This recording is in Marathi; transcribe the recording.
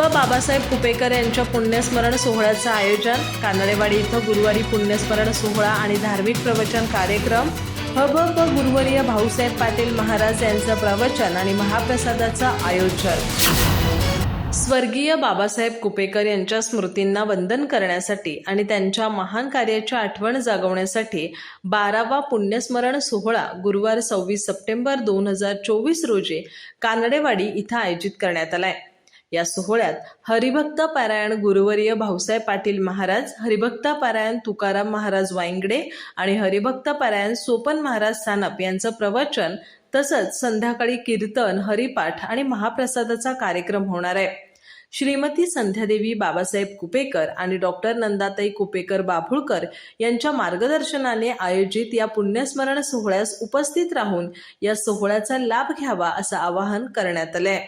बाबासाहेब कुपेकर यांच्या पुण्यस्मरण सोहळ्याचं आयोजन कानडेवाडी इथं गुरुवारी पुण्यस्मरण सोहळा आणि धार्मिक प्रवचन कार्यक्रम गुरुवर्य भाऊसाहेब पाटील महाराज यांचं प्रवचन आणि महाप्रसादाचं आयोजन। स्वर्गीय बाबासाहेब कुपेकर यांच्या स्मृतींना वंदन करण्यासाठी आणि त्यांच्या महान कार्याची आठवण जागवण्यासाठी 12वा पुण्यस्मरण सोहळा गुरुवार 26 सप्टेंबर 2024 रोजी कानडेवाडी इथं आयोजित करण्यात आलाय। या सोहळ्यात हरिभक्त पारायण गुरुवर्य भाऊसाहेब पाटील महाराज, हरिभक्त पारायण तुकाराम महाराज वांगडे आणि हरिभक्त पारायण सोपन महाराज सानप यांचं प्रवचन तसंच संध्याकाळी कीर्तन, हरिपाठ आणि महाप्रसादाचा कार्यक्रम होणार आहे। श्रीमती संध्यादेवी बाबासाहेब कुपेकर आणि डॉक्टर नंदाताई कुपेकर बाभुळकर यांच्या मार्गदर्शनाने आयोजित या पुण्यस्मरण सोहळ्यास उपस्थित राहून या सोहळ्याचा लाभ घ्यावा असं आवाहन करण्यात आलंय।